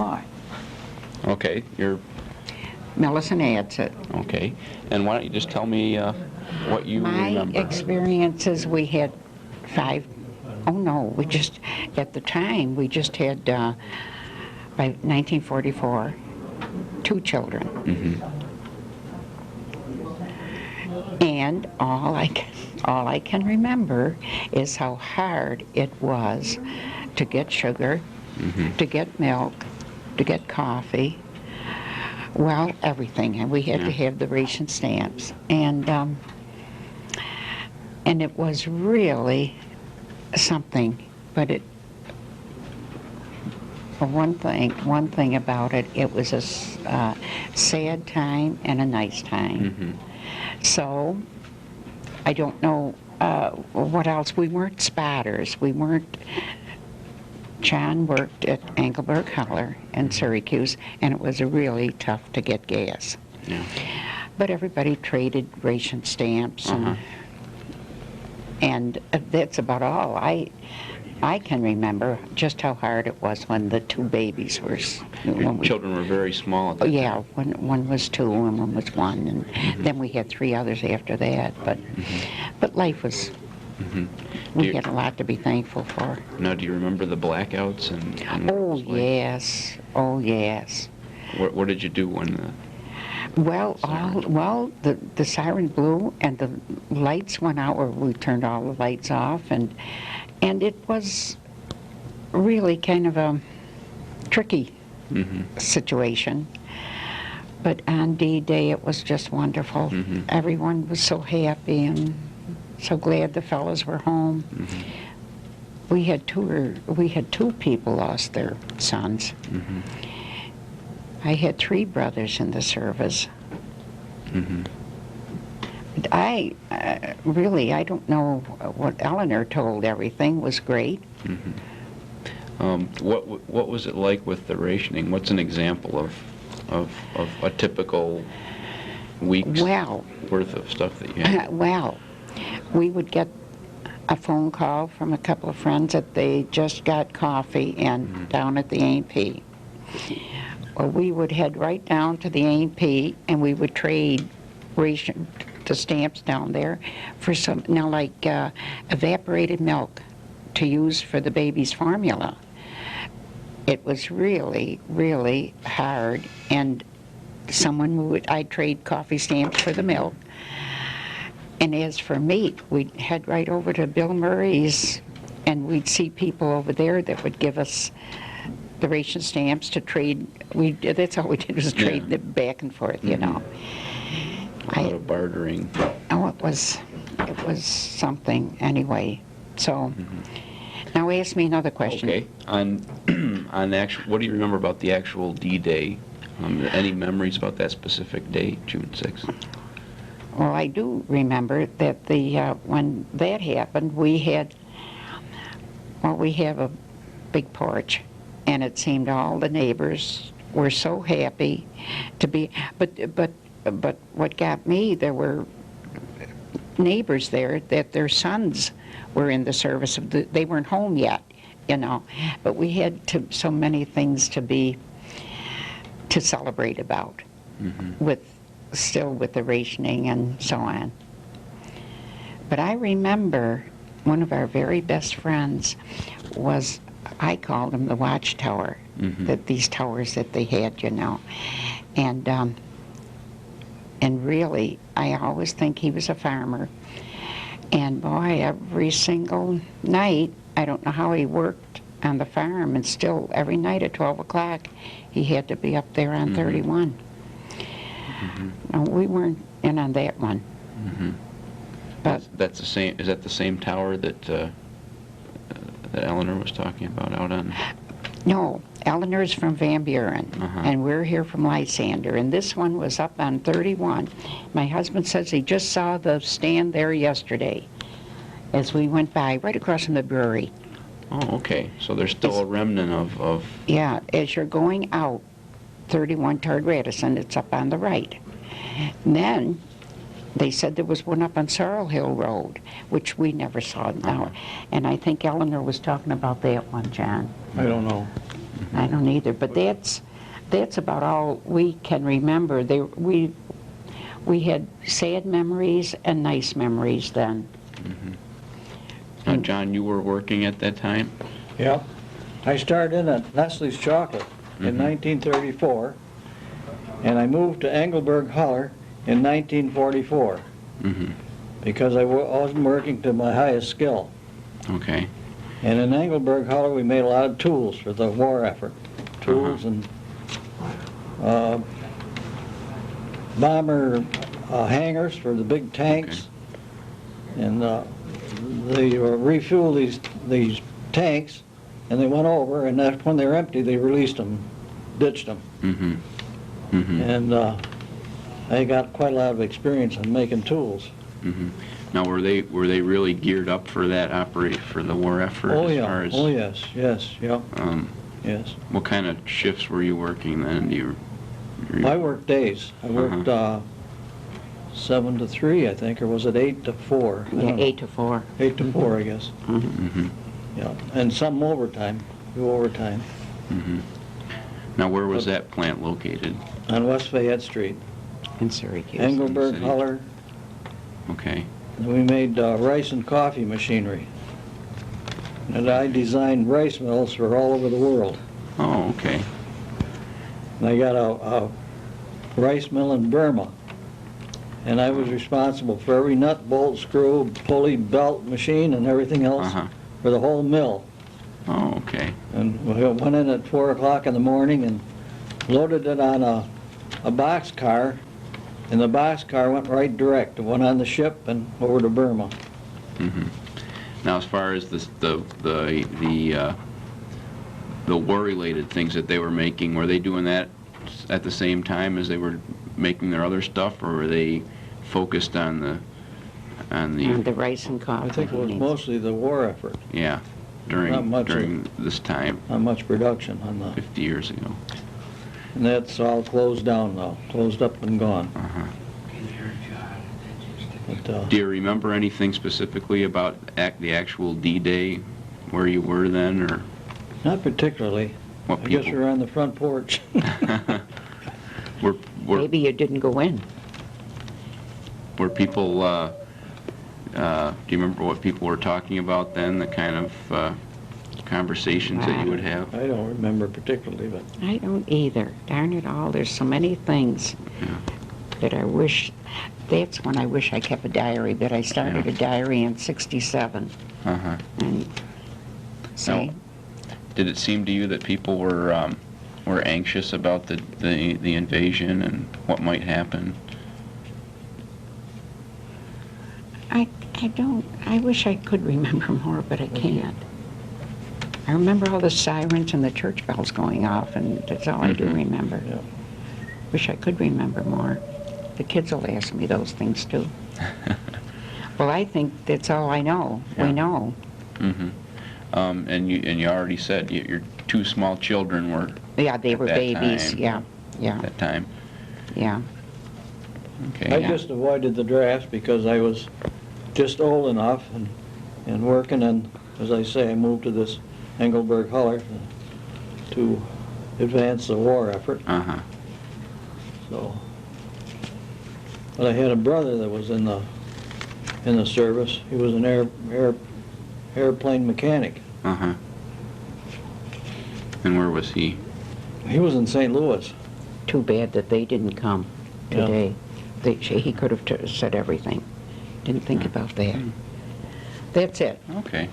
Hi. Okay, you're Millicent Adsit. okay. And why don't you just tell me what you My remember? experiences, we had 5, oh no, we just, at the time, we just had, by 1944, 2 children. And all I can remember is how hard it was to get sugar, to get milk, to get coffee, well, everything. And we had to have the ration stamps. And it was really something, but one thing about it, it was a sad time and a nice time. So, I don't know what else. We weren't spotters. We weren't. John worked at Engelberg Heller in Syracuse, and it was really tough to get gas. Yeah. But everybody traded ration stamps, and that's about all. I can remember just how hard it was when the 2 babies were. Children were very small at that Yeah, time. one was 2 and one was 1, and then we had 3 others after that. But life was. We had a lot to be thankful for. Now, do you remember the blackouts and Oh what it was like? yes, oh yes. What did you do when the Well, siren? the siren blew and the lights went out, or we turned all the lights off, and it was really kind of a tricky situation. But on D-Day, it was just wonderful. Everyone was so happy and so glad the fellows were home. We had 2 people lost their sons. I had 3 brothers in the service. I don't know what Eleanor told. Everything was great. What was it like with the rationing? What's an example of a typical week's worth of stuff that you had? Well, we would get a phone call from a couple of friends that they just got coffee and down at the A&P. Well, we would head right down to the A&P and we would trade ration, the stamps down there for some, like evaporated milk to use for the baby's formula. It was really, really hard, and I'd trade coffee stamps for the milk. And as for meat, we'd head right over to Bill Murray's, and we'd see people over there that would give us the ration stamps to trade. That's all we did, was trade them back and forth, you know. A lot of bartering. Oh, it was something anyway. So, now ask me another question. Okay. On what do you remember about the actual D-Day? Any memories about that specific day, June 6th? Well, I do remember that when that happened, we have a big porch, and it seemed all the neighbors were so happy to be. But what got me, there were neighbors there that their sons were in the service of they weren't home yet, you know. But we had so many things to celebrate about, with the rationing and so on. But I remember one of our very best friends was, I called him the watchtower, that these towers that they had, you know. And really, I always think he was a farmer. And boy, every single night, I don't know how he worked on the farm, and still every night at 12 o'clock, he had to be up there on 31. No, we weren't in on that one. But that's the same. Is that the same tower that that Eleanor was talking about out on? no, Eleanor's from Van Buren, and we're here from Lysander, and this one was up on 31. My husband says he just saw the stand there yesterday as we went by, right across from the brewery. Oh, okay. So there's still a remnant of... Yeah, as you're going out 31 toward Radisson, it's up on the right. And then they said there was one up on Sorrel Hill Road, which we never saw now. And I think Eleanor was talking about that one, John. I don't know. I don't either, but that's about all we can remember. We had sad memories and nice memories then. Now, John, you were working at that time? Yeah. I started in at Nestle's Chocolate in 1934, and I moved to Engelberg Holler in 1944 because I wasn't working to my highest skill. Okay. And in Engelberg Holler, we made a lot of tools for the war effort. Tools and bomber hangars for the big tanks. Okay. And they refuel these tanks, and they went over, and that's when they're empty, they released them, ditched them. And I got quite a lot of experience in making tools. Now, were they really geared up for that for the war effort? Oh, as yeah. Far as, Oh, yes, yes, yeah. Yes. What kind of shifts were you working then? I worked days. I worked 7 to 3, I think, or was it 8 to 4? Yeah, 8 to 4. 8 to 4, I guess. Yeah, and some overtime. Do overtime. Now, where was that plant located? On West Fayette Street. In Syracuse. Engelberg Holler. Okay. And we made rice and coffee machinery. And I designed rice mills for all over the world. Oh, okay. And I got a rice mill in Burma. And I was responsible for every nut, bolt, screw, pulley, belt, machine, and everything else for the whole mill. Oh, okay. And we went in at 4 o'clock in the morning and loaded it on a box car, and the box car went right direct. It went on the ship and over to Burma. Now, as far as the war-related things that they were making, were they doing that at the same time as they were making their other stuff, or were they focused on the rice and coffee? I think it was mostly the war effort. Yeah, during this time. Not much production on the. 50 years ago. And that's all closed down now, closed up and gone. But, do you remember anything specifically about the actual D-Day, where you were then, or? Not particularly. I guess we were on the front porch. Maybe you didn't go in. Were people, do you remember what people were talking about then, the kind of conversations that you would have? I don't remember particularly, but... I don't either. Darn it all, there's so many things that I wish... That's when I wish I kept a diary, but I started a diary in '67. And now, did it seem to you that people were anxious about the invasion and what might happen? I wish I could remember more, but I can't. I remember all the sirens and the church bells going off, and that's all I do remember. Yeah. Wish I could remember more. The kids will ask me those things too. Well, I think that's all I know. Yeah. We know. And you already said your 2 small children were. Yeah, they were babies. Time, Yeah. At that time. Yeah. Okay. I just avoided the draft because I was just old enough and working, and as I say, I moved to this Engelberg Holler to advance the war effort. So, but I had a brother that was in the service. He was an airplane mechanic. And where was he? He was in St. Louis. Too bad that they didn't come today. He could have said everything. Didn't think about that. That's it. Okay.